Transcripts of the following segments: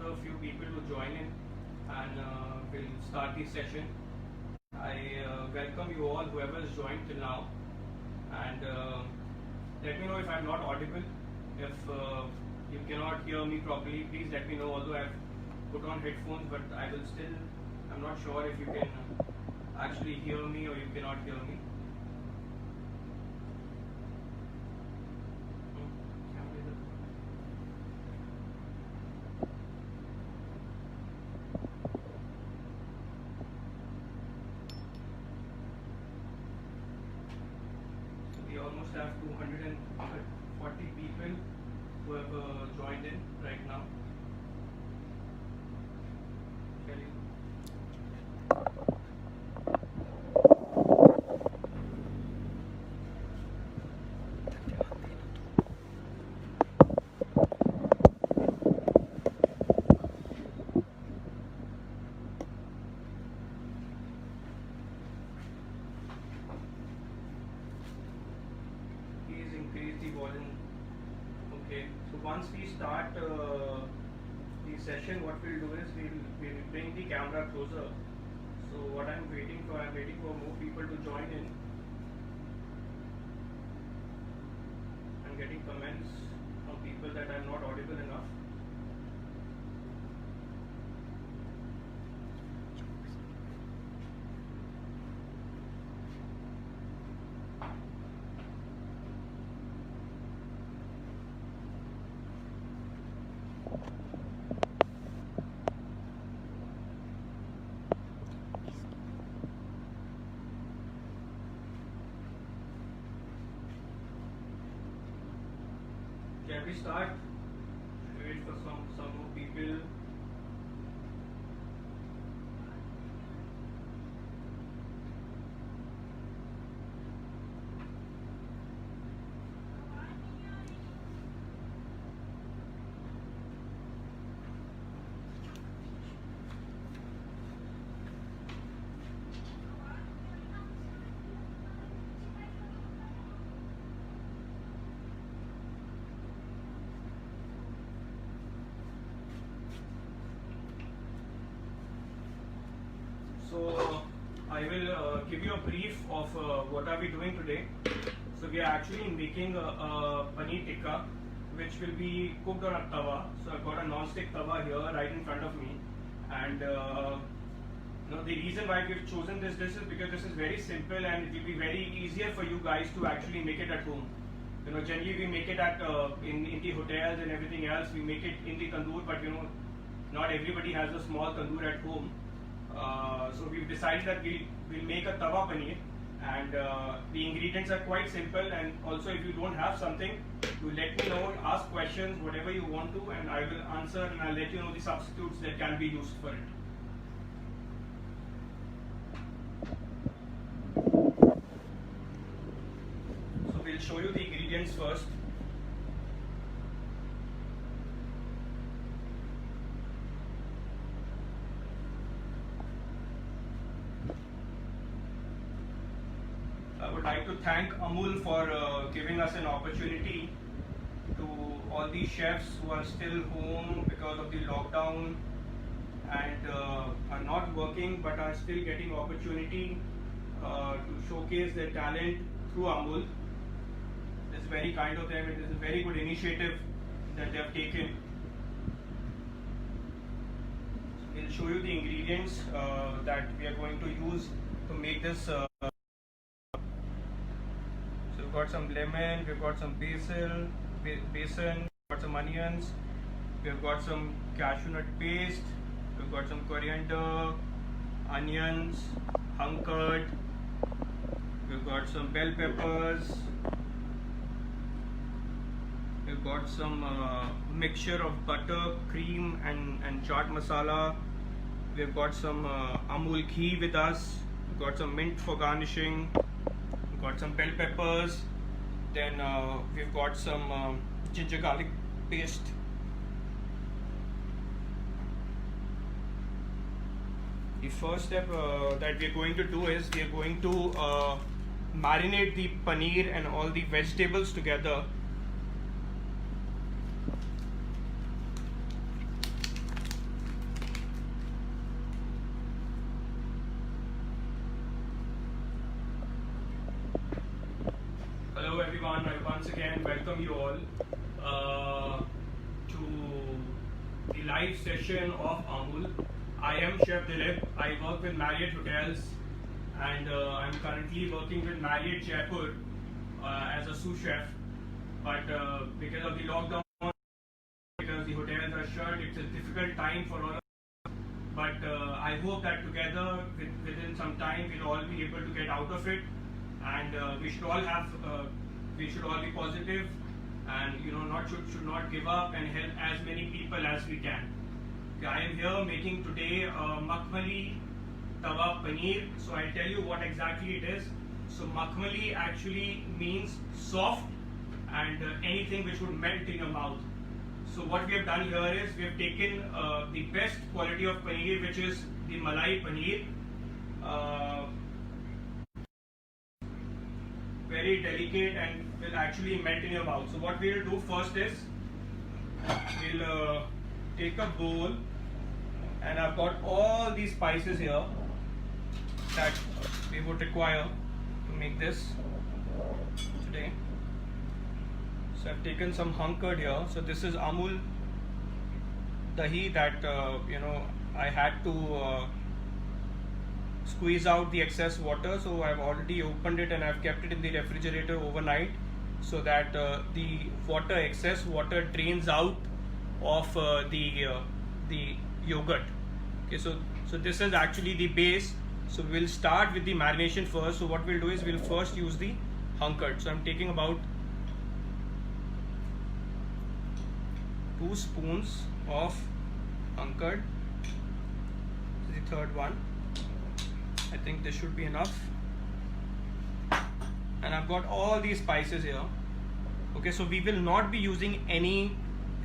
a few people to join in, and we'll start the session. I welcome you all, whoever has joined till now, and let me know if I'm not audible. If you cannot hear me properly, please let me know. Although I've put on headphones, but I will still, I'm not sure if you can actually hear me or you cannot hear me. We almost have 240 people who have joined in right now. Shall you? Please increase the volume. Okay, so once we start the session, what we'll do is we'll bring the camera closer. So what I'm waiting for more people to join in. I'm getting comments from people that I'm not audible enough. Can we start? Wait for some more people. So I will give you a brief of what are we doing today. So we are actually making a paneer tikka, which will be cooked on a tawa. So I've got a non-stick tawa here right in front of me, and the reason why we've chosen this dish is because this is very simple and it will be very easier for you guys to actually make it at home. Generally we make it at in the hotels and everything else. We make it in the tandoor, but not everybody has a small tandoor at home. So we've decided that we'll make a tawa paneer, and the ingredients are quite simple. And also, if you don't have something, you let me know, ask questions, whatever you want to, and I will answer, and I'll let you know the substitutes that can be used for it. So we'll show you the ingredients first. I would like to thank Amul for giving us an opportunity. To all the chefs who are still home because of the lockdown and are not working but are still getting opportunity to showcase their talent through Amul. It's very kind of them. It is a very good initiative that they have taken. We'll show you the ingredients that we are going to use to make this. We've got some lemon, we've got some basil, besan, we've got some onions, we've got some cashew nut paste, we've got some coriander, onions, hung curd, we've got some bell peppers, we've got some mixture of butter, cream and chaat masala, we've got some Amul ghee with us, we've got some mint for garnishing, got some bell peppers, then we've got some ginger garlic paste. The first step that we're going to do is we're going to marinate the paneer and all the vegetables together. everyone. I once again welcome you all to the live session of Amul. I am Chef Dilip. I work with Marriott Hotels, and I'm currently working with Marriott Jaipur as a sous chef. But because of the lockdown, because the hotels are shut, it's a difficult time for all of us. But I hope that together, within some time, we'll all be able to get out of it, and we should all be positive, and should not give up, and help as many people as we can. Okay, I am here making today makhmali tawa paneer. So I'll tell you what exactly it is. So makhmali actually means soft and anything which would melt in your mouth. So what we have done here is we have taken the best quality of paneer, which is the malai paneer. Very delicate and will actually melt in your mouth. So what we will do first is we'll take a bowl, and I've got all these spices here that we would require to make this today. So I've taken some hung curd here. So this is Amul dahi that I had to squeeze out the excess water. So I've already opened it and I've kept it in the refrigerator overnight, so that the excess water drains out of the yogurt. Okay, so this is actually the base. So we'll start with the marination first. So what we'll do is we'll first use the hung curd. So I'm taking about 2 spoons of hung curd. This is the third one. I think this should be enough. And I've got all these spices here. Okay, so we will not be using any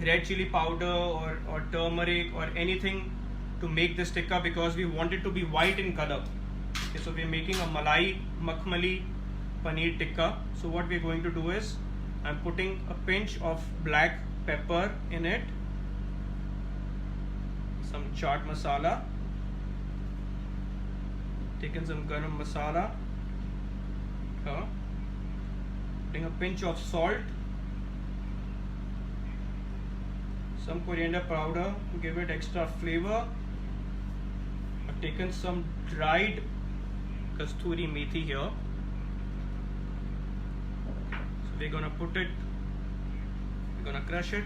red chili powder or turmeric or anything to make this tikka, because we want it to be white in color. Okay, so we're making a malai makhmali paneer tikka. So what we're going to do is I'm putting a pinch of black pepper in it, some chaat masala, taken some garam masala here, putting a pinch of salt, some coriander powder to give it extra flavor. I've taken some dried kasturi methi here. So we're gonna put it, we're gonna crush it,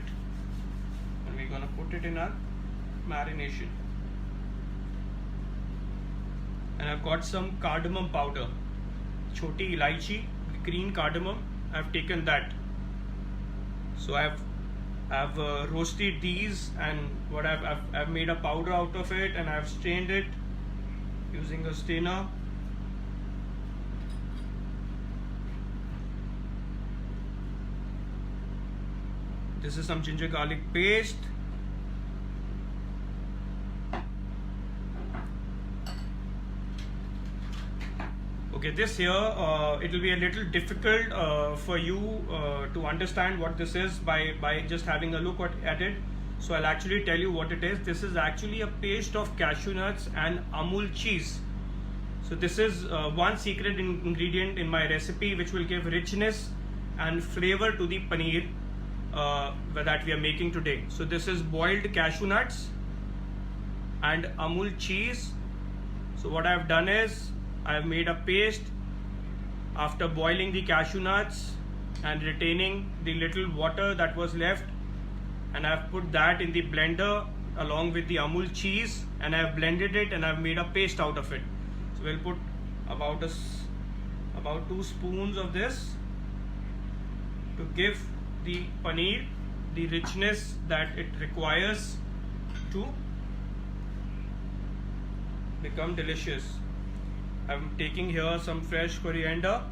and we're gonna put it in our marination. And I've got some cardamom powder, choti ilaichi, green cardamom. I've taken that. So I've roasted these, and what I've made a powder out of it, and I've strained it using a strainer. This is some ginger garlic paste. Okay, this here, it will be a little difficult for you to understand what this is by just having a look at it. So I'll actually tell you what it is. This is actually a paste of cashew nuts and Amul cheese. So this is one secret ingredient in my recipe, which will give richness and flavor to the paneer that we are making today. So this is boiled cashew nuts and Amul cheese. So what I've done is I've made a paste after boiling the cashew nuts and retaining the little water that was left, and I've put that in the blender along with the Amul cheese, and I've blended it and I've made a paste out of it. So we'll put about 2 spoons of this to give the paneer the richness that it requires to become delicious. I'm taking here some fresh coriander.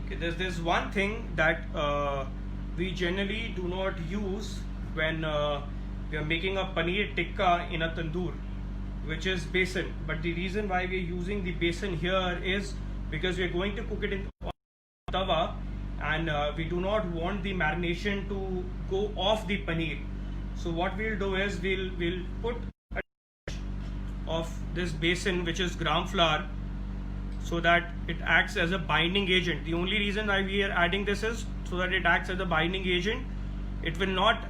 Okay, there's one thing that we generally do not use when we are making a paneer tikka in a tandoor, which is besan. But the reason why we are using the besan here is because we are going to cook it in tawa, and we do not want the marination to go off the paneer. So what we'll do is we'll put a of this besan, which is gram flour, so that it acts as a binding agent. The only reason why we are adding this is so that it acts as a binding agent. It will not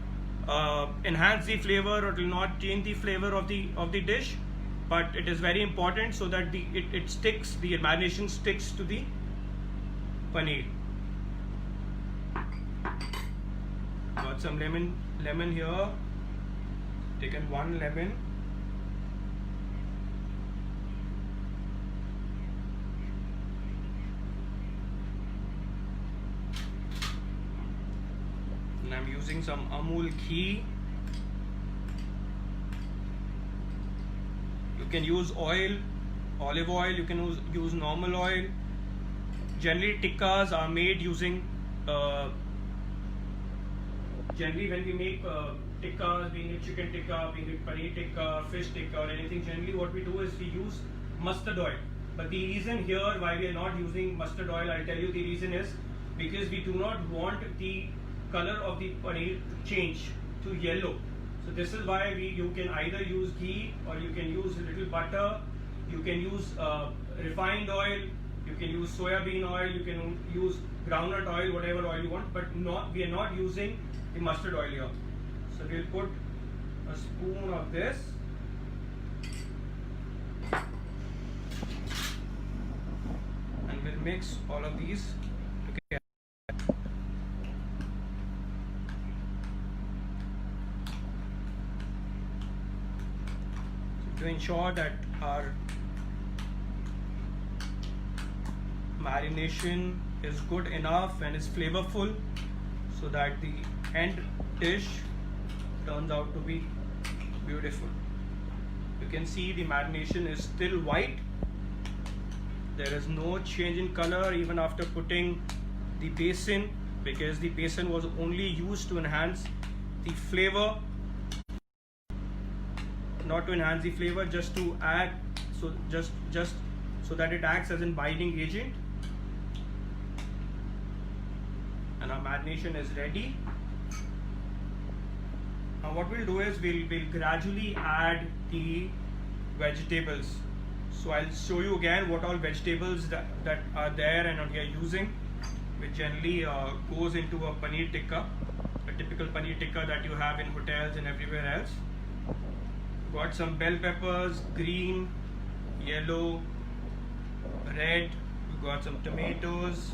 enhance the flavor, or it will not change the flavor of the dish, but it is very important so that it sticks, the marination sticks to the paneer. Got some lemon here. Taken one lemon. And I'm using some Amul ghee. You can use oil, olive oil, you can use normal oil. Generally tikkas are made using generally when we make tikkas, being it chicken tikka, being it paneer tikka, fish tikka or anything, generally what we do is we use mustard oil. But the reason here why we are not using mustard oil, I'll tell you the reason is because we do not want the color of the paneer to change to yellow. So this is why you can either use ghee, or you can use a little butter, you can use refined oil, you can use soya bean oil, you can use groundnut oil, whatever oil you want, but we are not using the mustard oil here. So we'll put a spoon of this. And we'll mix all of these together. To ensure that our marination is good enough and is flavorful, so that the end dish turns out to be beautiful. You can see the marination is still white. There is no change in color even after putting the besan, because the besan was only used to enhance the flavor, not to enhance the flavor, just to add, so just so that it acts as a binding agent. And our marination is ready. Now what we'll do is we'll gradually add the vegetables. So I'll show you again what all vegetables that are there and we are using, which generally goes into a paneer tikka, a typical paneer tikka that you have in hotels and everywhere else. Got some bell peppers, green, yellow, red. We got some tomatoes.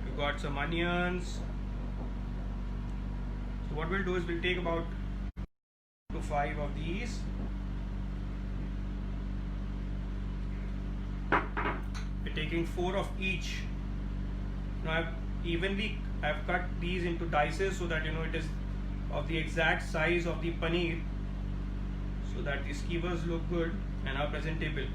We got some onions. So what we'll do is we'll take about 4 to 5 of these. We're taking 4 of each. Now I've cut these into dices so that it is of the exact size of the paneer, so that the skewers look good and are presentable.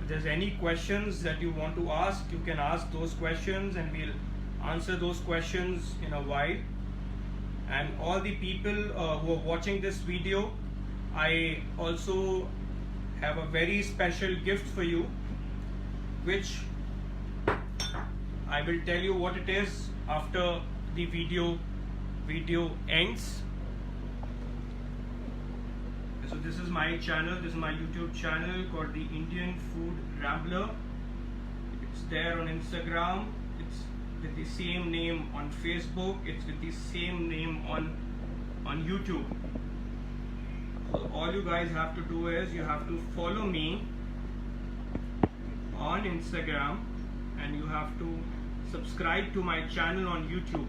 If there's any questions that you want to ask, you can ask those questions and we'll answer those questions in a while. And all the people who are watching this video, I also have a very special gift for you, which I will tell you what it is after the video ends. So this is my channel, this is my YouTube channel called the Indian Food Rambler. It's there on Instagram, it's with the same name on Facebook, it's with the same name on YouTube. So all you guys have to do is you have to follow me on Instagram, and you have to subscribe to my channel on YouTube.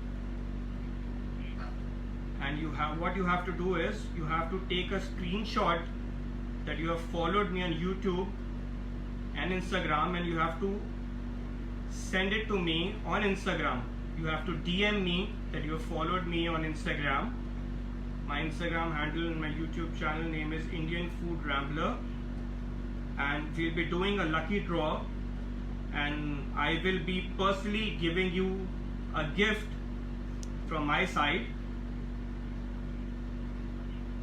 And what you have to do is you have to take a screenshot that you have followed me on YouTube and Instagram, and you have to send it to me on Instagram. You have to DM me that you have followed me on Instagram. My Instagram handle and my YouTube channel name is Indian Food Rambler, and we'll be doing a lucky draw, and I will be personally giving you a gift from my side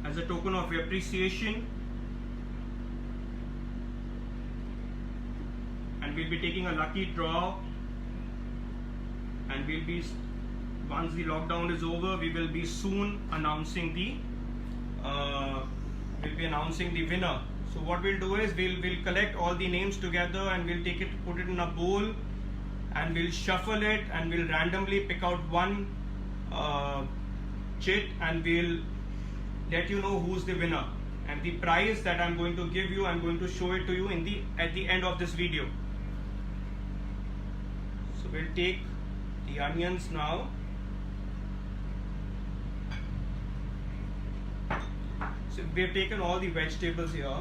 as a token of appreciation. and we'll be taking a lucky draw, and once the lockdown is over, we will be soon announcing the winner. So what we'll do is we'll collect all the names together, and we'll put it in a bowl, and we'll shuffle it, and we'll randomly pick out one chit, and we'll let you know who's the winner. And the prize that I'm going to give you, I'm going to show it to you at the end of this video. So we'll take the onions now. So we have taken all the vegetables here.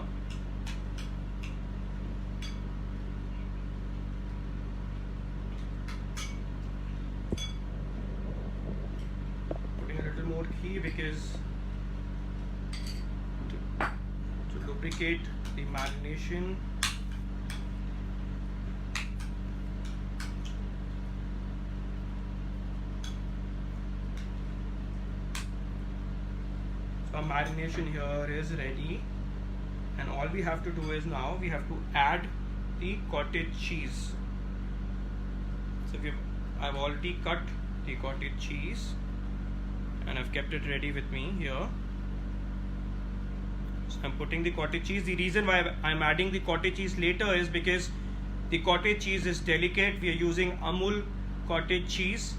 Putting a little more ghee because to lubricate the marination. So our marination here is ready, and all we have to do is now we have to add the cottage cheese. So I've already cut the cottage cheese, and I've kept it ready with me here. So I'm putting the cottage cheese. The reason why I'm adding the cottage cheese later is because the cottage cheese is delicate. We are using Amul cottage cheese.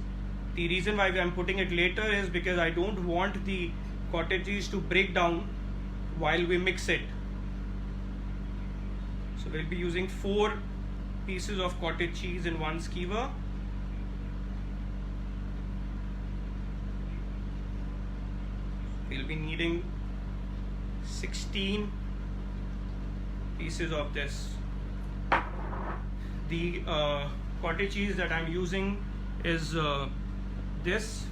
The reason why I'm putting it later is because I don't want the cottage cheese to break down while we mix it. So we'll be using 4 pieces of cottage cheese in one skewer. We'll be needing 16 pieces of this. The cottage cheese that I'm using is this,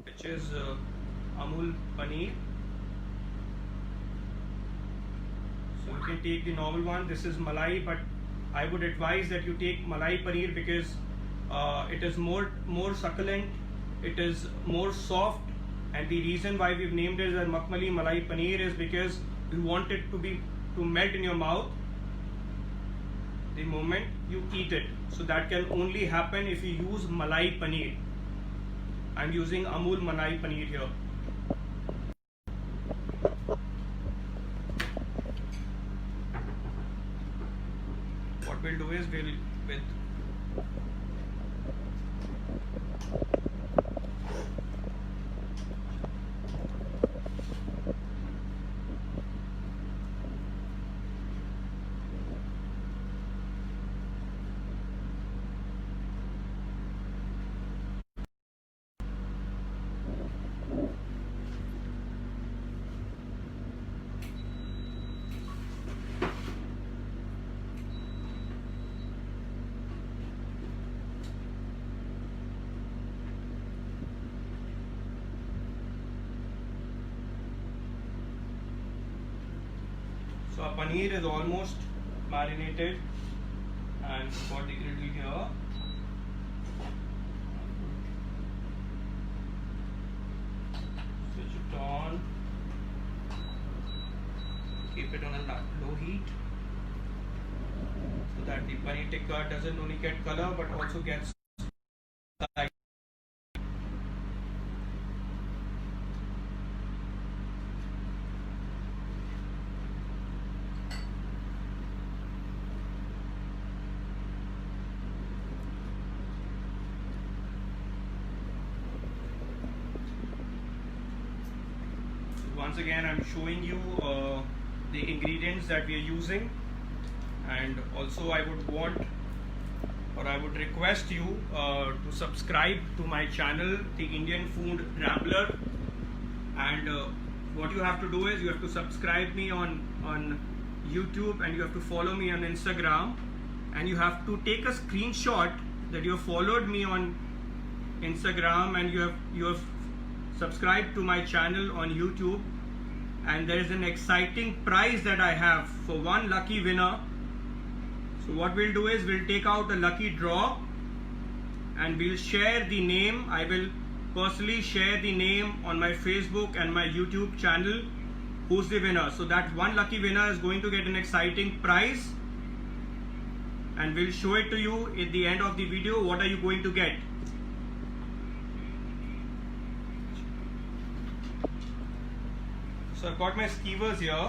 which is Amul Paneer. So you can take the normal one. This is Malai, but I would advise that you take Malai Paneer because it is more succulent, it is more soft, and the reason why we've named it as Makhmali Malai Paneer is because we want it to melt in your mouth the moment you eat it. So that can only happen if you use Malai Paneer. I'm using Amul Malai Paneer here. What we'll do is So our paneer is almost marinated, and got the griddle here. Switch it on. Keep it on a low heat so that the paneer tikka doesn't only get color but also gets light. Once again, I'm showing you the ingredients that we are using, and also I would request you to subscribe to my channel, the Indian Food Rambler. And what you have to do is you have to subscribe me on YouTube, and you have to follow me on Instagram, and you have to take a screenshot that you have followed me on Instagram and you have subscribed to my channel on YouTube, and there is an exciting prize that I have for one lucky winner. So what we'll do is we'll take out a lucky draw, and we'll share the name. I will personally share the name on my Facebook and my YouTube channel who's the winner. So that one lucky winner is going to get an exciting prize, and we'll show it to you at the end of the video. What are you going to get? So I've got my skewers here.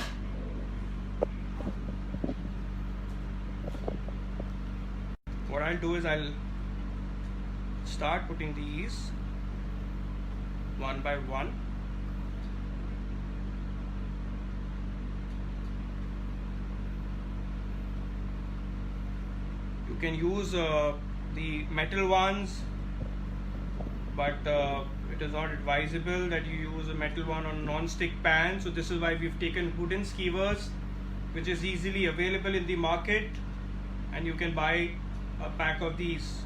What I'll do is I'll start putting these one by one. You can use the metal ones, but it is not advisable that you use a metal one on non-stick pan. So this is why we've taken wooden skewers, which is easily available in the market, and you can buy a pack of these.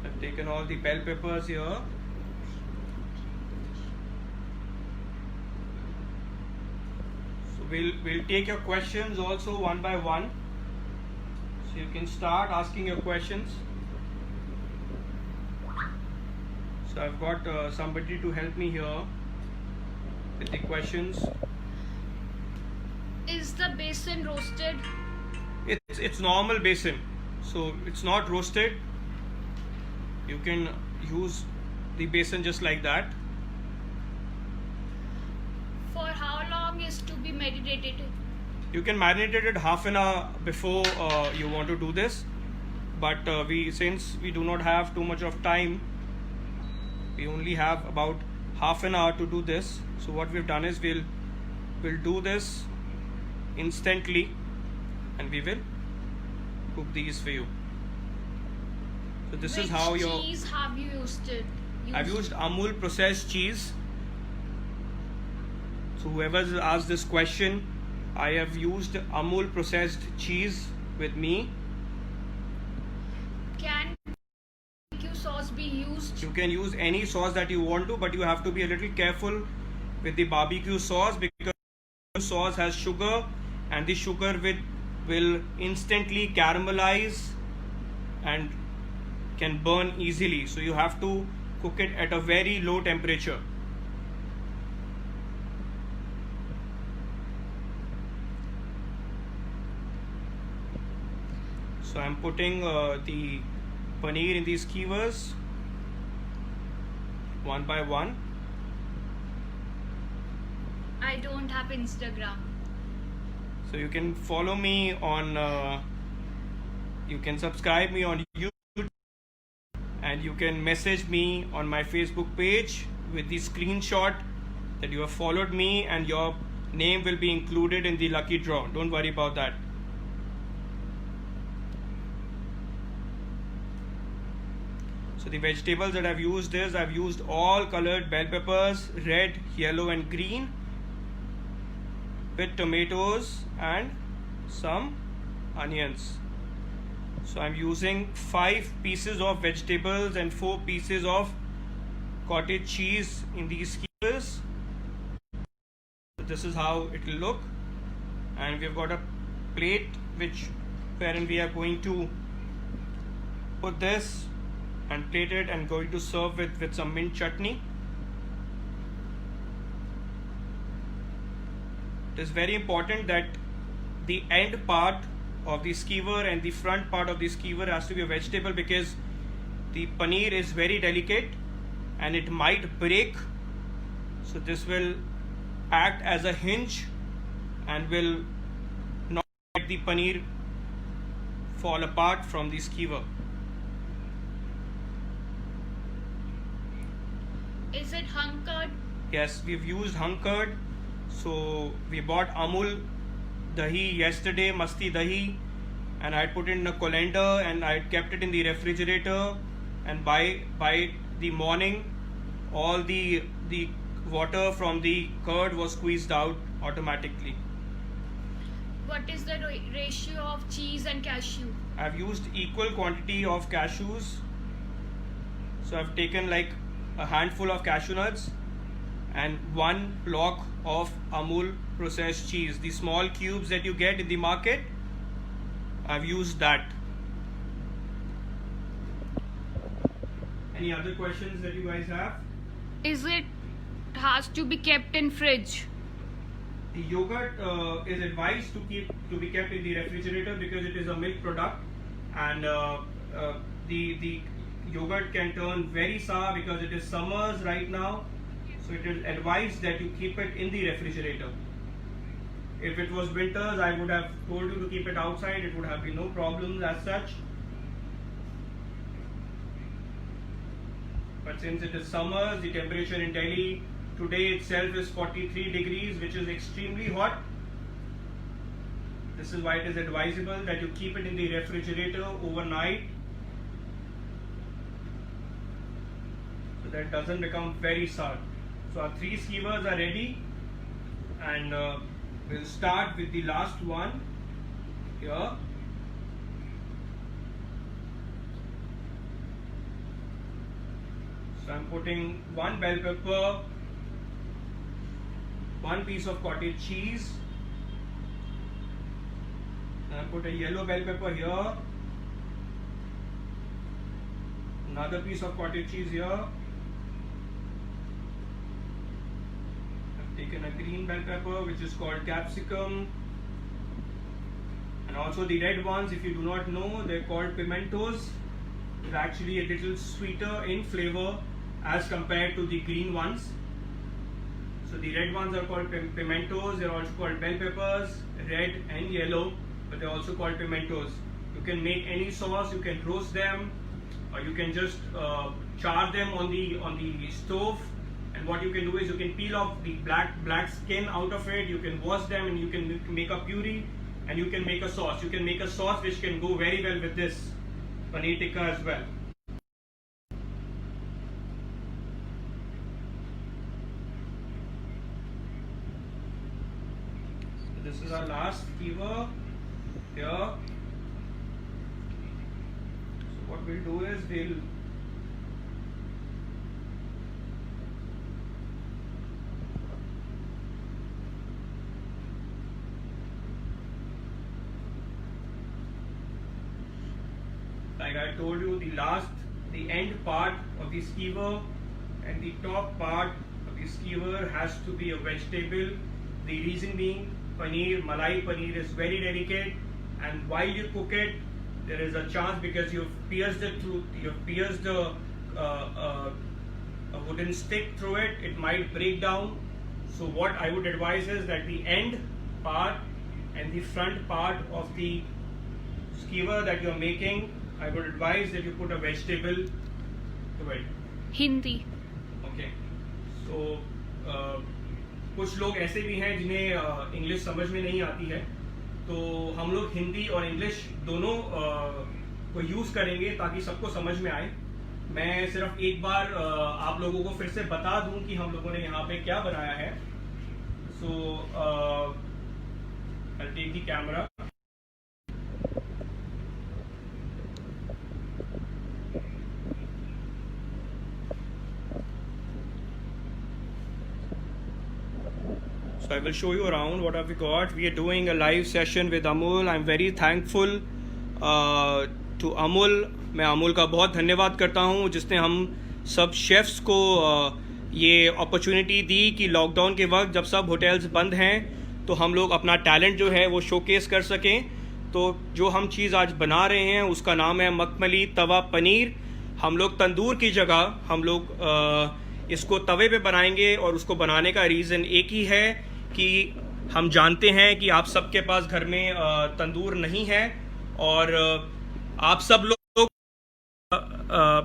I've taken all the bell peppers here. We'll take your questions also one by one, so you can start asking your questions. So I've got somebody to help me here with the questions. Is the besan roasted? It's normal besan, so it's not roasted. You can use the besan just like that. For how long is to be marinated? You can marinate it half an hour before you want to do this, but since we do not have too much of time, we only have about half an hour to do this. So what we've done is we'll do this instantly, and we will cook these for you. So this is how your cheese have you used it? I've used Amul processed cheese. So whoever's asked this question, I have used Amul processed cheese with me. Can barbecue sauce be used? You can use any sauce that you want to, but you have to be a little careful with the barbecue sauce, because sauce has sugar, and the sugar will instantly caramelize and can burn easily. So you have to cook it at a very low temperature. So I'm putting the paneer in these skewers one by one. I don't have Instagram. So you can follow me on, you can subscribe me on YouTube, and you can message me on my Facebook page with the screenshot that you have followed me, and your name will be included in the lucky draw. Don't worry about that. So the vegetables that I've used is, I've used all colored bell peppers, red, yellow and green, with tomatoes and some onions. So I'm using 5 pieces of vegetables and 4 pieces of cottage cheese in these skewers. So this is how it will look, and we've got a plate wherein we are going to put this and plate it and going to serve with some mint chutney. It is very important that the end part of the skewer and the front part of the skewer has to be a vegetable, because the paneer is very delicate and it might break. So this will act as a hinge and will not let the paneer fall apart from the skewer. Is it hung curd? Yes, we've used hung curd. So we bought Amul dahi yesterday, Masti dahi, and I put it in a colander and I kept it in the refrigerator, and by the morning all the water from the curd was squeezed out automatically. What is the ratio of cheese and cashew? I've used equal quantity of cashews. So I've taken like a handful of cashew nuts and 1 block of Amul processed cheese. The small cubes that you get in the market, I've used that. Any other questions that you guys have? Is it has to be kept in fridge? The yogurt is advised to be kept in the refrigerator because it is a milk product, and the yogurt can turn very sour because it is summers right now. So it is advised that you keep it in the refrigerator. If it was winters, I would have told you to keep it outside. It would have been no problems as such. But since it is summers, the temperature in Delhi today itself is 43 degrees, which is extremely hot. This is why it is advisable that you keep it in the refrigerator overnight, so that it doesn't become very sour. So our 3 skewers are ready, and we'll start with the last one here. So I'm putting 1 bell pepper, 1 piece of cottage cheese, and I put a yellow bell pepper here, another piece of cottage cheese here. I've taken a green bell pepper which is called capsicum, and also the red ones, if you do not know, they're called pimentos. They're actually a little sweeter in flavor as compared to the green ones. So the red ones are called pimentos. They're also called bell peppers, red and yellow, but they're also called pimentos. You can make any sauce. You can roast them, or you can just char them on the stove. And what you can do is you can peel off the black skin out of it. You can wash them, and you can make a puree, and you can make a sauce. You can make a sauce which can go very well with this paneer tikka as well. This is our last skewer here. So what we'll do is like I told you, the end part of the skewer and the top part of the skewer has to be a vegetable. The reason being, malai paneer is very delicate, and while you cook it, there is a chance, because you've pierced a wooden stick through it, it might break down. So what I would advise is that the end part and the front part of the skewer that you're making, I would advise that you put a vegetable to it. Hindi. Okay. So कुछ लोग ऐसे भी हैं जिन्हें English समझ में नहीं आती है, तो हम लोग हिंदी और इंग्लिश दोनों को यूज़ करेंगे ताकि सबको समझ में आए। मैं सिर्फ एक बार आप लोगों को फिर से बता दूं कि हम लोगों ने यहाँ पे क्या बनाया है। सो I'll take the camera. So I will show you around what have we got. We are doing a live session with Amul. I'm very thankful to Amul. मैं अमूल का बहुत धन्यवाद करता हूँ जिसने हम सब शेफ्स को ये अपॉर्चुनिटी दी कि लॉकडाउन के वक्त जब सब होटल्स बंद हैं तो हम लोग अपना टैलेंट जो है वो शोकेस कर सकें। तो जो हम चीज़ आज बना रहे हैं उसका नाम है मखमली तवा पनीर। हम लोग तंदूर की जगह हम लोग इसको तवे पे बनाएंगे, और उसको बनाने का रीज़न एक ही है कि हम जानते हैं कि आप सबके पास घर में तंदूर नहीं है, और आप सब लोग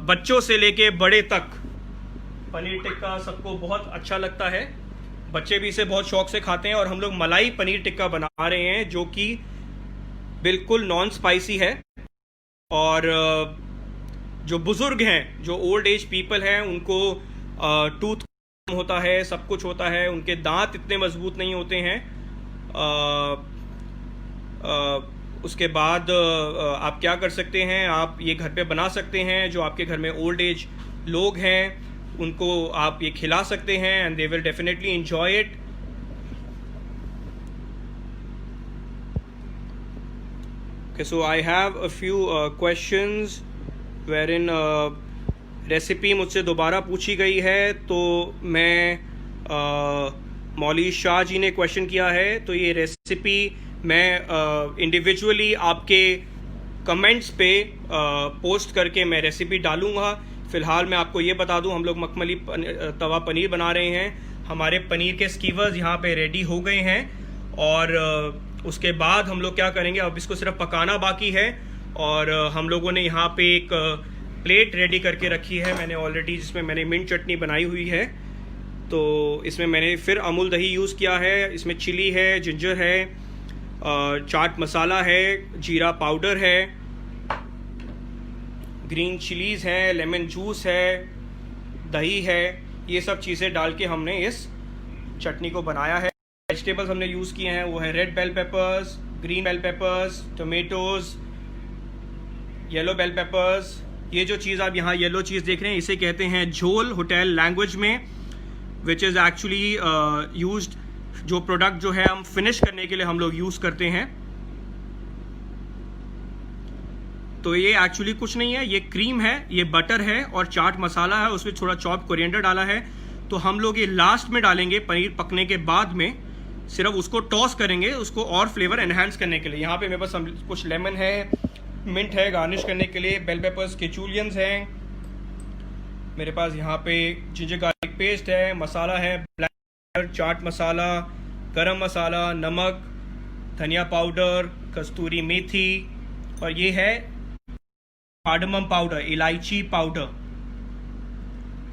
बच्चों से लेके बड़े तक पनीर टिक्का सबको बहुत अच्छा लगता है। बच्चे भी इसे बहुत शौक से खाते हैं, और हम लोग मलाई पनीर टिक्का बना रहे हैं जो कि बिल्कुल नॉन स्पाइसी है। और जो बुज़ुर्ग हैं, जो ओल्ड एज पीपल हैं, उनको टूथ होता है, सब कुछ होता है, उनके दांत इतने मजबूत नहीं होते हैं। उसके बाद आप क्या कर सकते हैं, आप ये घर पे बना सकते हैं। जो आपके घर में ओल्ड एज लोग हैं उनको आप ये खिला सकते हैं, and they will definitely enjoy it. Okay, so I have a few questions wherein recipe मुझसे दोबारा पूछी गई है, तो मैं मौली शाह जी ने क्वेश्चन किया है, तो ये रेसिपी मैं इंडिविजुअली आपके कमेंट्स पे पोस्ट करके मैं रेसिपी डालूँगा। फ़िलहाल मैं आपको ये बता दूँ, हम लोग मखमली तवा पनीर बना रहे हैं। हमारे पनीर के स्कीवर्स यहाँ पे रेडी हो गए हैं और उसके बाद हम लोग क्या करेंगे, अब इसको सिर्फ पकाना बाकी है। और हम लोगों ने यहाँ पे एक प्लेट रेडी करके रखी है मैंने ऑलरेडी, जिसमें मैंने मिंट चटनी बनाई हुई है। तो इसमें मैंने फिर अमूल दही यूज़ किया है। इसमें चिली है, जिंजर है, चाट मसाला है, जीरा पाउडर है, ग्रीन चिलीज़ है, लेमन जूस है, दही है। ये सब चीज़ें डाल के हमने इस चटनी को बनाया है। वेजिटेबल्स हमने यूज़ किए हैं वो है red bell peppers, green bell peppers, tomatoes, yellow bell peppers. ये जो चीज़ आप यहाँ येलो चीज़ देख रहे हैं इसे कहते हैं झोल होटल लैंग्वेज में, विच इज़ एक्चुअली यूज्ड, जो प्रोडक्ट जो है हम फिनिश करने के लिए हम लोग यूज़ करते हैं। तो ये एक्चुअली कुछ नहीं है, ये क्रीम है, ये बटर है और चाट मसाला है, उसमें थोड़ा चॉप कोरिएंडर डाला है। तो हम लोग ये लास्ट में डालेंगे पनीर पकने के बाद में, सिर्फ उसको टॉस करेंगे उसको और फ्लेवर एनहांस करने के लिए। यहाँ पे मेरे पास कुछ लेमन है, मिंट है गार्निश करने के लिए, बेल पेपर्स के चूलियंस हैं, मेरे पास यहाँ पे जिंजर गार्लिक पेस्ट है, मसाला है ब्लैक पेपर, चाट मसाला, गरम मसाला, नमक, धनिया पाउडर, कस्तूरी मेथी, और ये है कार्डमम पाउडर, इलायची पाउडर।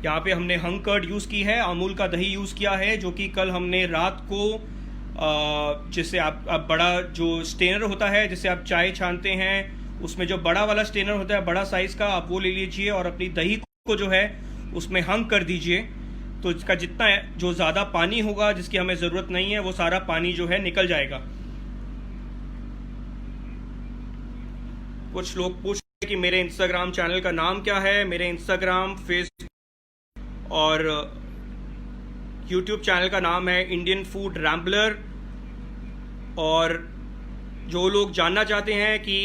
यहाँ पे हमने हंग कर्ड यूज़ की है, अमूल का दही यूज़ किया है, जो कि कल हमने रात को जिससे आप बड़ा जो स्टेनर होता है जिससे आप चाय छानते हैं, उसमें जो बड़ा वाला स्टेनर होता है बड़ा साइज़ का, आप वो ले लीजिए और अपनी दही को जो है उसमें हंग कर दीजिए। तो इसका जितना जो ज़्यादा पानी होगा जिसकी हमें ज़रूरत नहीं है वो सारा पानी जो है निकल जाएगा। कुछ लोग पूछ रहे हैं कि मेरे इंस्टाग्राम चैनल का नाम क्या है। मेरे इंस्टाग्राम, फेसबुक और यूट्यूब चैनल का नाम है इंडियन फूड रैम्बलर। और जो लोग जानना चाहते हैं कि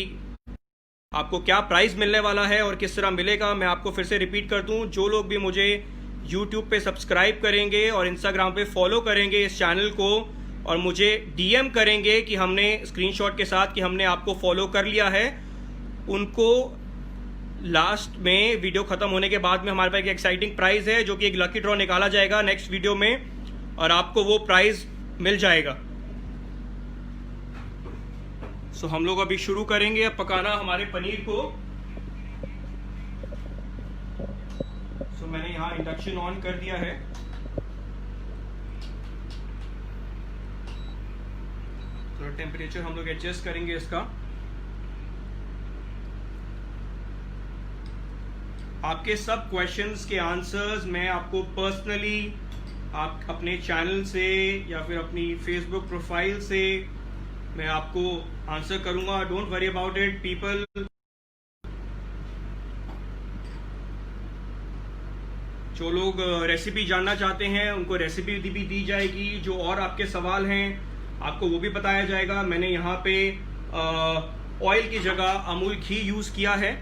आपको क्या प्राइस मिलने वाला है और किस तरह मिलेगा, मैं आपको फिर से रिपीट कर दूं, जो लोग भी मुझे YouTube पे सब्सक्राइब करेंगे और Instagram पे फॉलो करेंगे इस चैनल को और मुझे DM करेंगे कि हमने स्क्रीनशॉट के साथ कि हमने आपको फॉलो कर लिया है, उनको लास्ट में वीडियो ख़त्म होने के बाद में हमारे पास एक एक्साइटिंग प्राइज़ है जो कि एक लकी ड्रॉ निकाला जाएगा नेक्स्ट वीडियो में और आपको वो प्राइज़ मिल जाएगा। सो हम लोग अभी शुरू करेंगे अब पकाना हमारे पनीर को। सो मैंने यहाँ इंडक्शन ऑन कर दिया है। थोड़ा टेम्परेचर हम लोग एडजस्ट करेंगे इसका। आपके सब क्वेश्चंस के आंसर्स मैं आपको पर्सनली आप अपने चैनल से या फिर अपनी फेसबुक प्रोफाइल से मैं आपको आंसर करूंगा। Don't worry about it people. जो लोग रेसिपी जानना चाहते हैं उनको रेसिपी भी दी जाएगी, जो और आपके सवाल हैं आपको वो भी बताया जाएगा। मैंने यहाँ पे ऑयल की जगह अमूल घी यूज किया है।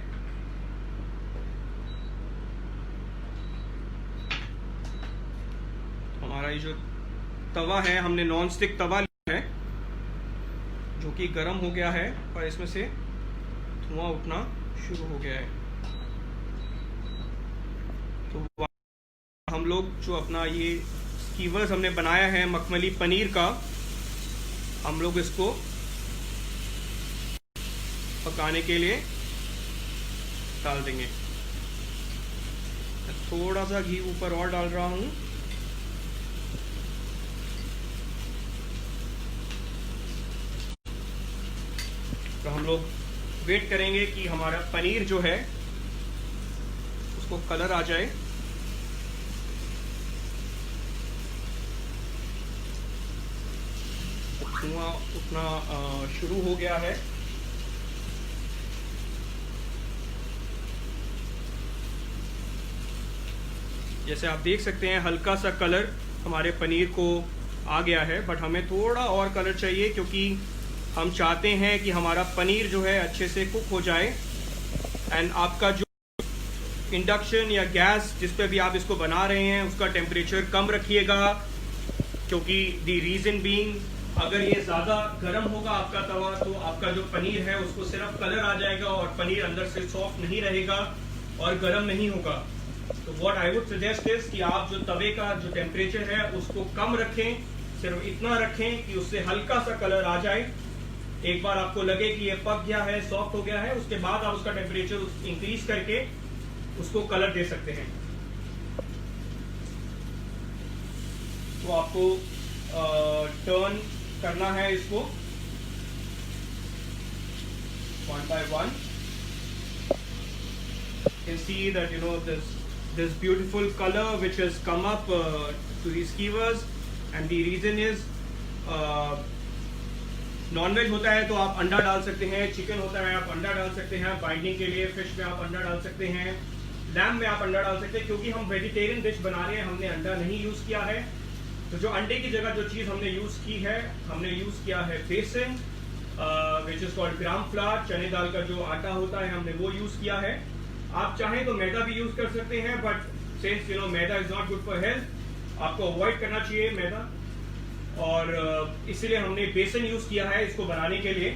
हमारा ये जो तवा है हमने नॉन स्टिक तवा लिया है जो कि गर्म हो गया है और इसमें से धुआं उठना शुरू हो गया है। तो हम लोग जो अपना ये स्कीवर्स हमने बनाया है मखमली पनीर का, हम लोग इसको पकाने के लिए डाल देंगे। थोड़ा सा घी ऊपर और डाल रहा हूँ। तो हम लोग वेट करेंगे कि हमारा पनीर जो है उसको कलर आ जाए। धुआं उठना शुरू हो गया है। जैसे आप देख सकते हैं हल्का सा कलर हमारे पनीर को आ गया है, बट हमें थोड़ा और कलर चाहिए क्योंकि हम चाहते हैं कि हमारा पनीर जो है अच्छे से कुक हो जाए। एंड आपका जो इंडक्शन या गैस जिस पे भी आप इसको बना रहे हैं उसका टेम्परेचर कम रखिएगा, क्योंकि द रीज़न बीइंग, अगर ये ज़्यादा गर्म होगा आपका तवा तो आपका जो पनीर है उसको सिर्फ कलर आ जाएगा और पनीर अंदर से सॉफ्ट नहीं रहेगा और गर्म नहीं होगा। तो what I would suggest is कि आप जो तवे का जो टेम्परेचर है उसको कम रखें, सिर्फ इतना रखें कि उससे हल्का सा कलर आ जाए। एक बार आपको लगे कि ये पक गया है, सॉफ्ट हो गया है, उसके बाद आप उसका टेम्परेचर इंक्रीज करके उसको कलर दे सकते हैं। तो आपको टर्न करना है इसको 1 by 1. You can see that this beautiful color which has come up to these skewers, and the reason is non veg होता है तो आप अंडा डाल सकते हैं, चिकन होता है आप अंडा डाल सकते हैं बाइंडिंग के लिए, फिश में आप अंडा डाल सकते हैं, लैम्ब में आप अंडा डाल सकते हैं। क्योंकि हम वेजिटेरियन डिश बना रहे हैं, हमने अंडा नहीं यूज किया है। तो जो अंडे की जगह जो चीज़ हमने यूज़ की है, हमने यूज़ किया है बेसन which is called gram flower, चने दाल का जो आटा होता है हमने वो यूज़ किया है। आप चाहें तो मैदा भी यूज़ कर सकते हैं, but since maida is not good for health, आपको अवॉइड करना चाहिए मैदा, और इसीलिए हमने बेसन यूज़ किया है इसको बनाने के लिए।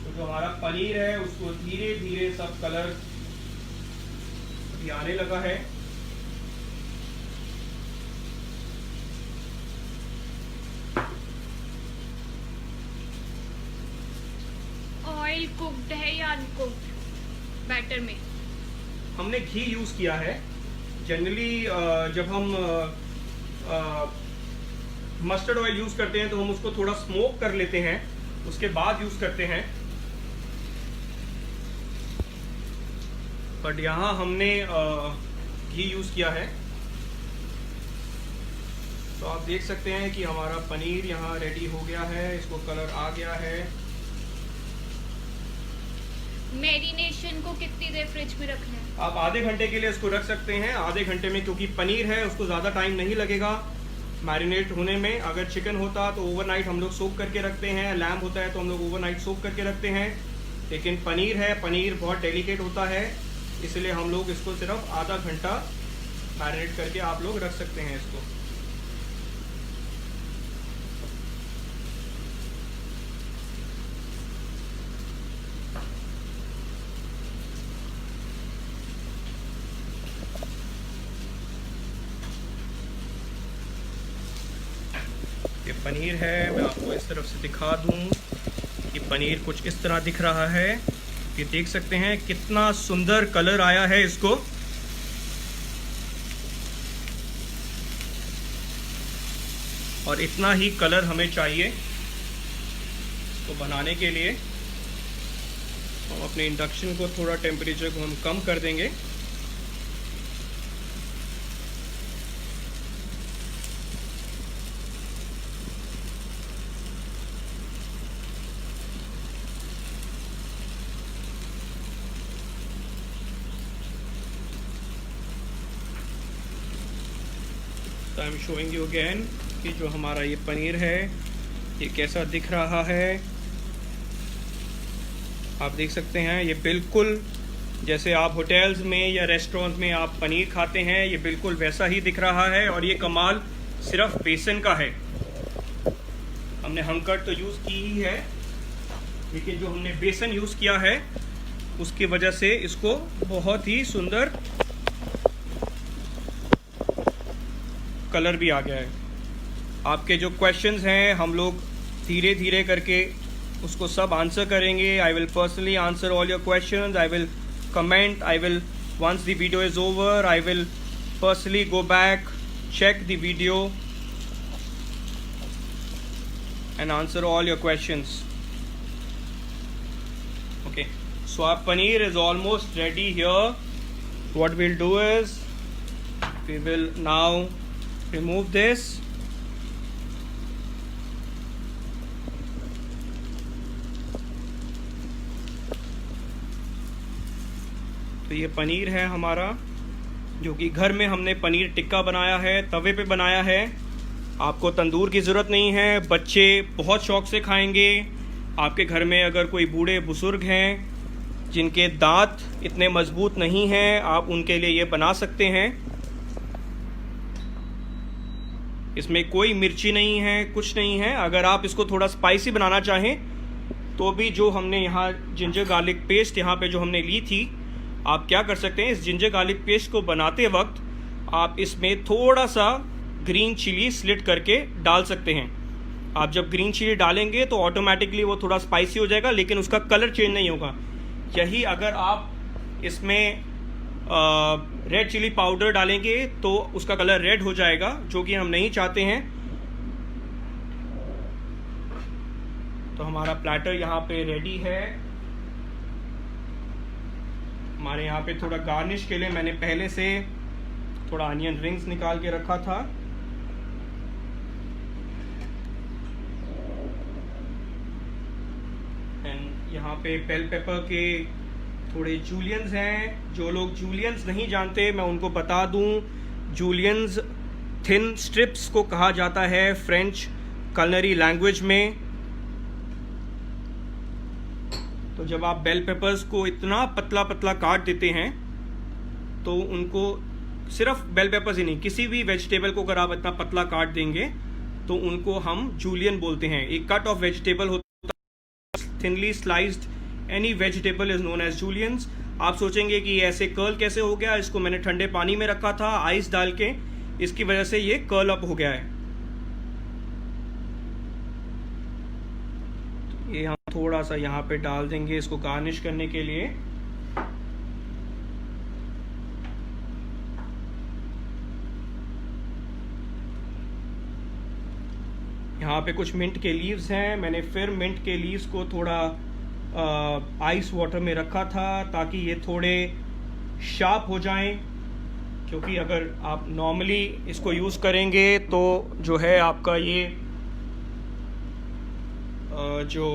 तो जो हमारा पनीर है उसको धीरे धीरे सब कलर आने लगा है। ऑयल कुक्ड है या अनकुक्ड बैटर में? हमने घी यूज किया है। जनरली जब हम मस्टर्ड ऑयल यूज करते हैं तो हम उसको थोड़ा स्मोक कर लेते हैं, उसके बाद यूज करते हैं। बट यहाँ हमने घी यूज़ किया है। तो आप देख सकते हैं कि हमारा पनीर यहाँ रेडी हो गया है, इसको कलर आ गया है। मैरिनेशन को कितनी देर फ्रिज में रखना है? आप आधे घंटे के लिए इसको रख सकते हैं। आधे घंटे में, क्योंकि पनीर है उसको ज़्यादा टाइम नहीं लगेगा मैरिनेट होने में। अगर चिकन होता तो ओवरनाइट हम लोग सोक करके रखते हैं, लैम्ब होता है तो हम लोग ओवरनाइट सोक करके रखते हैं। लेकिन पनीर है, पनीर बहुत डेलिकेट होता है, इसलिए हम लोग इसको सिर्फ आधा घंटा मैरिनेट करके आप लोग रख सकते हैं इसको। ये पनीर है, मैं आपको इस तरफ से दिखा दूं कि पनीर कुछ इस तरह दिख रहा है। ये देख सकते हैं कितना सुंदर कलर आया है इसको। और इतना ही कलर हमें चाहिए इसको बनाने के लिए। हम अपने इंडक्शन को थोड़ा टेम्परेचर को हम कम कर देंगे। I am showing you again कि जो हमारा ये पनीर है ये कैसा दिख रहा है। आप देख सकते हैं ये बिल्कुल जैसे आप होटल्स में या रेस्टोरेंट में आप पनीर खाते हैं, ये बिल्कुल वैसा ही दिख रहा है। और ये कमाल सिर्फ बेसन का है। हमने हंकट तो यूज़ की ही है, लेकिन जो हमने बेसन यूज़ किया है उसकी वजह से इसको बहुत ही सुंदर कलर भी आ गया है। आपके जो क्वेश्चंस हैं हम लोग धीरे धीरे करके उसको सब आंसर करेंगे। I will personally answer all your questions. I will comment, I will once the video is over I will personally go back, check the video and answer all your questions. Okay, so our paneer is almost ready here. What we'll do is we will now remove this. तो ये पनीर है हमारा, जो कि घर में हमने पनीर टिक्का बनाया है, तवे पे बनाया है। आपको तंदूर की ज़रूरत नहीं है, बच्चे बहुत शौक से खाएंगे। आपके घर में अगर कोई बूढ़े बुजुर्ग हैं जिनके दांत इतने मजबूत नहीं हैं, आप उनके लिए ये बना सकते हैं। इसमें कोई मिर्ची नहीं है, कुछ नहीं है। अगर आप इसको थोड़ा स्पाइसी बनाना चाहें तो भी जो हमने यहाँ जिंजर गार्लिक पेस्ट यहाँ पे जो हमने ली थी, आप क्या कर सकते हैं, इस जिंजर गार्लिक पेस्ट को बनाते वक्त आप इसमें थोड़ा सा ग्रीन चिली स्लिट करके डाल सकते हैं। आप जब ग्रीन चिली डालेंगे तो ऑटोमेटिकली वो थोड़ा स्पाइसी हो जाएगा, लेकिन उसका कलर चेंज नहीं होगा। यही अगर आप इसमें रेड चिली पाउडर डालेंगे तो उसका कलर रेड हो जाएगा, जो कि हम नहीं चाहते हैं। तो हमारा प्लेटर यहाँ पे रेडी है। हमारे यहाँ पे थोड़ा गार्निश के लिए मैंने पहले से थोड़ा अनियन रिंग्स निकाल के रखा था। एंड यहाँ पे बेल पेपर के थोड़े जूलियंस हैं। जो लोग जूलियंस नहीं जानते मैं उनको बता दूं, जूलियंस थिन स्ट्रिप्स को कहा जाता है फ्रेंच कलनरी लैंग्वेज में। तो जब आप बेल पेपर्स को इतना पतला पतला काट देते हैं तो उनको, सिर्फ बेल पेपर्स ही नहीं, किसी भी वेजिटेबल को अगर आप इतना पतला काट देंगे तो उनको हम जूलियन बोलते हैं। एक कट ऑफ वेजिटेबल होता है, thinly sliced any vegetable is known as juliennes. आप सोचेंगे कि ऐसे कर्ल कैसे हो गया, इसको मैंने ठंडे पानी में रखा था आइस डाल के, इसकी वजह से ये कर्ल अप हो गया है। ये हम थोड़ा सा यहाँ पे डाल देंगे इसको गार्निश करने के लिए। यहाँ पे कुछ मिंट के लीव्स हैं। मैंने फिर मिंट के लीव्स को थोड़ा आइस वाटर में रखा था ताकि ये थोड़े शार्प हो जाएं, क्योंकि अगर आप नॉर्मली इसको यूज़ करेंगे तो जो है आपका ये जो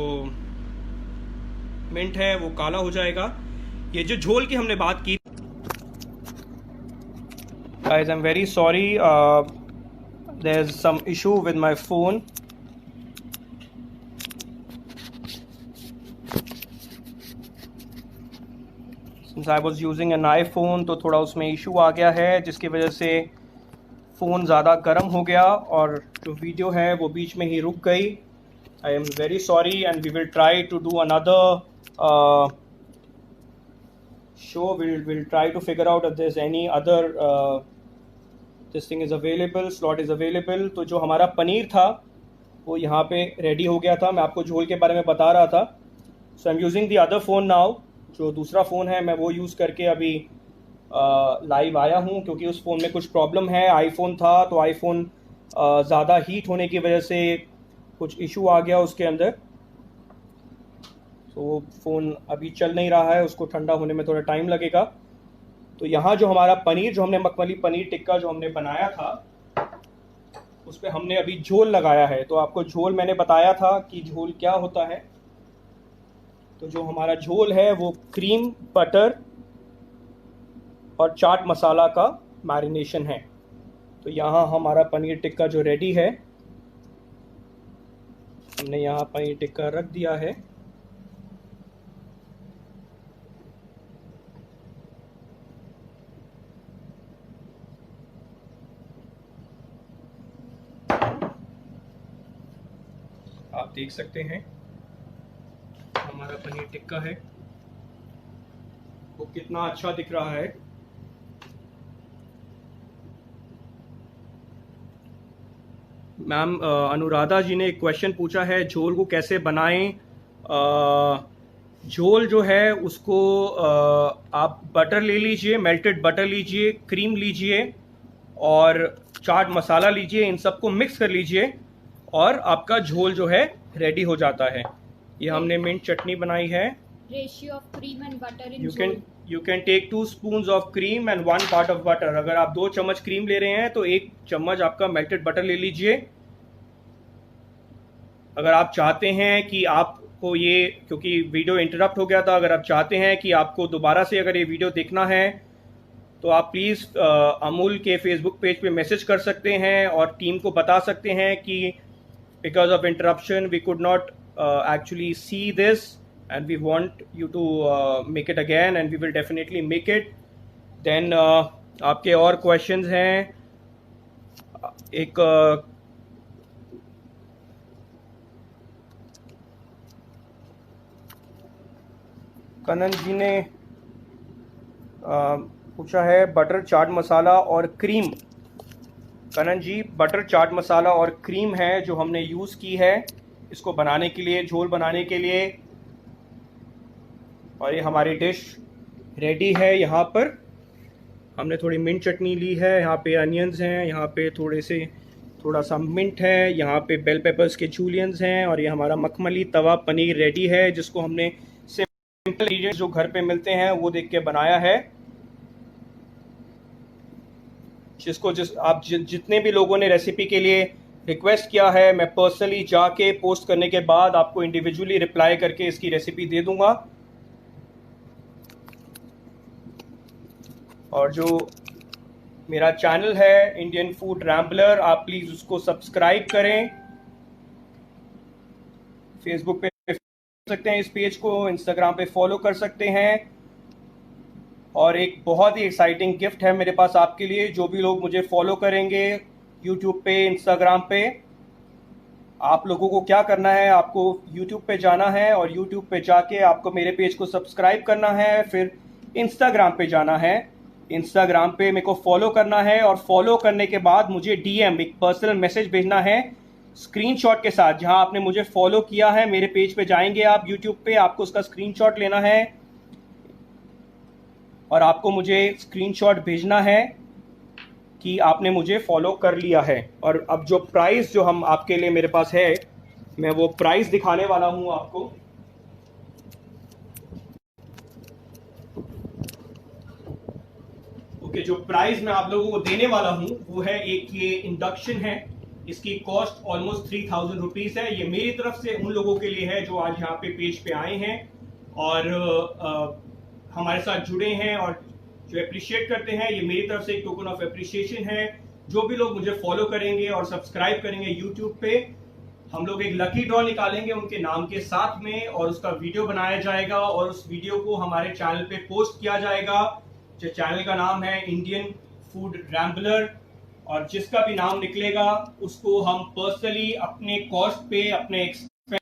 मिंट है वो काला हो जाएगा। ये जो झोल की हमने बात की, guys, I'm very sorry, there's some issue with my phone. Since I was using an iPhone तो थोड़ा उसमें इशू आ गया है, जिसकी वजह से फ़ोन ज़्यादा गर्म हो गया और जो वीडियो है वो बीच में ही रुक गई। I am very sorry and we will try to do another show. We'll try to figure out if there's any other this thing is available, slot is available. तो जो हमारा पनीर था वो यहाँ पे रेडी हो गया था। मैं आपको झोल के बारे में बता रहा था। So I'm using the other phone now. जो दूसरा फ़ोन है मैं वो यूज़ करके अभी लाइव आया हूँ, क्योंकि उस फ़ोन में कुछ प्रॉब्लम है। आईफोन था तो आईफोन ज़्यादा हीट होने की वजह से कुछ इशू आ गया उसके अंदर, तो वो फ़ोन अभी चल नहीं रहा है, उसको ठंडा होने में थोड़ा टाइम लगेगा। तो यहाँ जो हमारा पनीर, जो हमने मखमली पनीर टिक्का जो हमने बनाया था, उस पर हमने अभी झोल लगाया है। तो आपको झोल मैंने बताया था कि झोल क्या होता है। तो जो हमारा झोल है वो क्रीम, बटर और चाट मसाला का मैरिनेशन है। तो यहाँ हमारा पनीर टिक्का जो रेडी है, हमने यहाँ पनीर टिक्का रख दिया है। आप देख सकते हैं हमारा पनीर टिक्का है वो कितना अच्छा दिख रहा है। मैम अनुराधा जी ने एक क्वेश्चन पूछा है, झोल को कैसे बनाएं। झोल जो है उसको आप बटर ले लीजिए, मेल्टेड बटर लीजिए, क्रीम लीजिए और चाट मसाला लीजिए, इन सबको मिक्स कर लीजिए और आपका झोल जो है रेडी हो जाता है। ये हमने मिंट चटनी बनाई है। Ratio of cream and butter in You can take 2 spoons of cream and 1 part of butter. अगर आप 2 चम्मच क्रीम ले रहे हैं तो 1 चम्मच आपका मेल्टेड बटर ले लीजिए। अगर आप चाहते हैं कि आपको ये, क्योंकि वीडियो इंटरप्ट हो गया था, अगर आप चाहते हैं कि आपको दोबारा से अगर ये वीडियो देखना है तो आप प्लीज़ अमूल के फेसबुक पेज पे मैसेज कर सकते हैं और टीम को बता सकते हैं कि because of interruption we could not actually see this and we want you to make it again and we will definitely make it. Then आपके और questions हैं। एक कनन जी ने पूछा है बटर चाट मसाला और क्रीम। कनन जी, बटर चाट मसाला और क्रीम है जो हमने यूज़ की है इसको बनाने के लिए, झोल बनाने के लिए। और ये हमारी डिश रेडी है। यहाँ पर हमने थोड़ी मिंट चटनी ली है, यहाँ पे अनियंस हैं, यहाँ पे थोड़ा सा मिंट है, यहाँ पे बेल पेपर्स के जूलियंस हैं, और ये हमारा मखमली तवा पनीर रेडी है जिसको हमने सिंपल इंग्रेडिएंट्स जो घर पे मिलते हैं वो देख के बनाया है। जितने भी लोगों ने रेसिपी के लिए रिक्वेस्ट किया है, मैं पर्सनली जाके पोस्ट करने के बाद आपको इंडिविजुअली रिप्लाई करके इसकी रेसिपी दे दूंगा। और जो मेरा चैनल है इंडियन फूड रैम्बलर, आप प्लीज़ उसको सब्सक्राइब करें। फेसबुक पे कर सकते हैं इस पेज को, इंस्टाग्राम पे फॉलो कर सकते हैं। और एक बहुत ही एक्साइटिंग गिफ्ट है मेरे पास आपके लिए। जो भी लोग मुझे फॉलो करेंगे यूट्यूब पे, इंस्टाग्राम पे, आप लोगों को क्या करना है, आपको यूट्यूब पे जाना है और यूट्यूब पे जाके आपको मेरे पेज को सब्सक्राइब करना है। फिर इंस्टाग्राम पे जाना है, इंस्टाग्राम पे मेरे को फॉलो करना है, और फॉलो करने के बाद मुझे डीएम, एक पर्सनल मैसेज भेजना है स्क्रीनशॉट के साथ। जहां आपने मुझे फॉलो किया है, मेरे पेज पे जाएंगे आप यूट्यूब पे, आपको उसका स्क्रीनशॉट लेना है और आपको मुझे स्क्रीनशॉट भेजना है कि आपने मुझे फॉलो कर लिया है। और अब जो प्राइस जो हम आपके लिए मेरे पास है, मैं वो प्राइस दिखाने वाला हूं आपको। ओके, जो प्राइस मैं आप लोगों को देने वाला हूं वो है, एक ये इंडक्शन है, इसकी कॉस्ट ऑलमोस्ट 3000 रुपीज है। ये मेरी तरफ से उन लोगों के लिए है जो आज यहाँ पे पेज पे आए हैं और हमारे साथ जुड़े हैं और जो अप्रिशिएट करते हैं। ये मेरी तरफ से एक टोकन ऑफ अप्रिशिएशन है। जो भी लोग मुझे फॉलो करेंगे और सब्सक्राइब करेंगे यूट्यूब पे, हम लोग एक लकी ड्रॉ निकालेंगे उनके नाम के साथ में, और उसका वीडियो बनाया जाएगा और उस वीडियो को हमारे चैनल पे पोस्ट किया जाएगा। जो चैनल का नाम है इंडियन फूड रैम्बलर, और जिसका भी नाम निकलेगा उसको हम पर्सनली अपने कॉस्ट पे, अपने एक्सपेंशन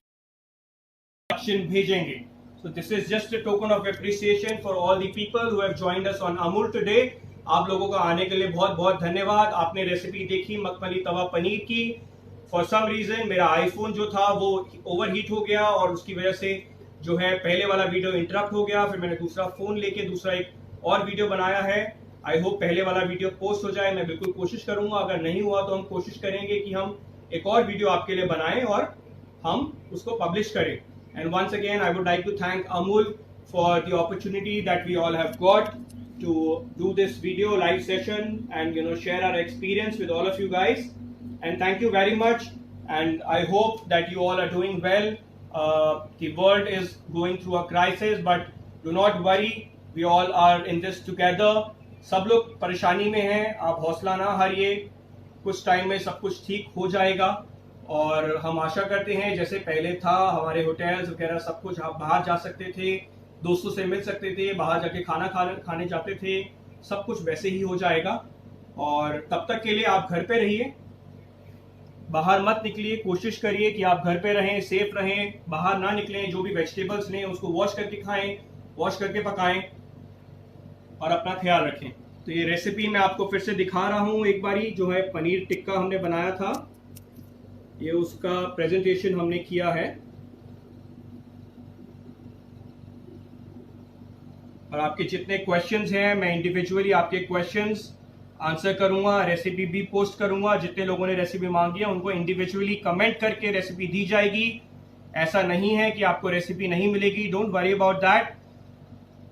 भेजेंगे। So this is just a token of appreciation for all the people who have joined us on Amul today. आप लोगों का आने के लिए बहुत बहुत धन्यवाद। आपने रेसिपी देखी मखमली तवा पनीर की। फॉर सम रीजन मेरा आईफोन जो था वो ओवरहीट हो गया और उसकी वजह से जो है पहले वाला वीडियो इंटरप्ट हो गया। फिर मैंने दूसरा फोन लेके दूसरा एक और वीडियो बनाया है। आई होप पहले वाला वीडियो पोस्ट हो जाए। मैं बिल्कुल कोशिश करूंगा, अगर नहीं हुआ तो हम कोशिश करेंगे कि हम एक और वीडियो आपके लिए बनाएं और हम उसको पब्लिश करें। And once again, I would like to thank Amul for the opportunity that we all have got to do this video live session and share our experience with all of you guys. And thank you very much. And I hope that you all are doing well. The world is going through a crisis, but do not worry. We all are in this together. सब लोग परेशानी में हैं, आप हौसला ना हारिए। कुछ time में सब कुछ ठीक हो जाएगा और हम आशा करते हैं जैसे पहले था, हमारे होटल्स वगैरह सब कुछ, आप बाहर जा सकते थे, दोस्तों से मिल सकते थे, बाहर जाके खाना खाने जाते थे, सब कुछ वैसे ही हो जाएगा। और तब तक के लिए आप घर पे रहिए, बाहर मत निकलिए। कोशिश करिए कि आप घर पे रहें, सेफ रहें, बाहर ना निकलें। जो भी वेजिटेबल्स लें उसको वॉश करके खाएं, वॉश करके पकाएं और अपना ख्याल रखें। तो ये रेसिपी मैं आपको फिर से दिखा रहा हूँ एक बारी, जो है पनीर टिक्का हमने बनाया था, ये उसका प्रेजेंटेशन हमने किया है। और आपके जितने क्वेश्चंस हैं मैं इंडिविजुअली आपके क्वेश्चंस आंसर करूंगा, रेसिपी भी पोस्ट करूंगा। जितने लोगों ने रेसिपी मांगी है उनको इंडिविजुअली कमेंट करके रेसिपी दी जाएगी। ऐसा नहीं है कि आपको रेसिपी नहीं मिलेगी, डोंट वरी अबाउट दैट।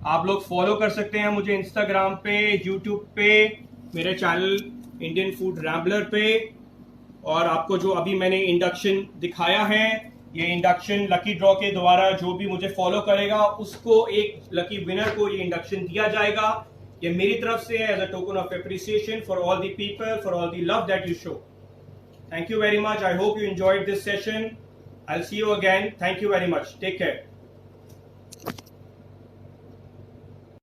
आप लोग फॉलो कर सकते हैं मुझे इंस्टाग्राम पे, यूट्यूब पे, मेरे चैनल इंडियन फूड रैम्बलर पे। और आपको जो अभी मैंने इंडक्शन दिखाया है, ये इंडक्शन लकी ड्रॉ के द्वारा जो भी मुझे फॉलो करेगा उसको, एक लकी विनर को ये इंडक्शन दिया जाएगा। ये मेरी तरफ से है as a token of appreciation for all the people, for all the love that you show. Thank you very much. I hope you enjoyed this session. I will see you again. Thank you very much. Take care.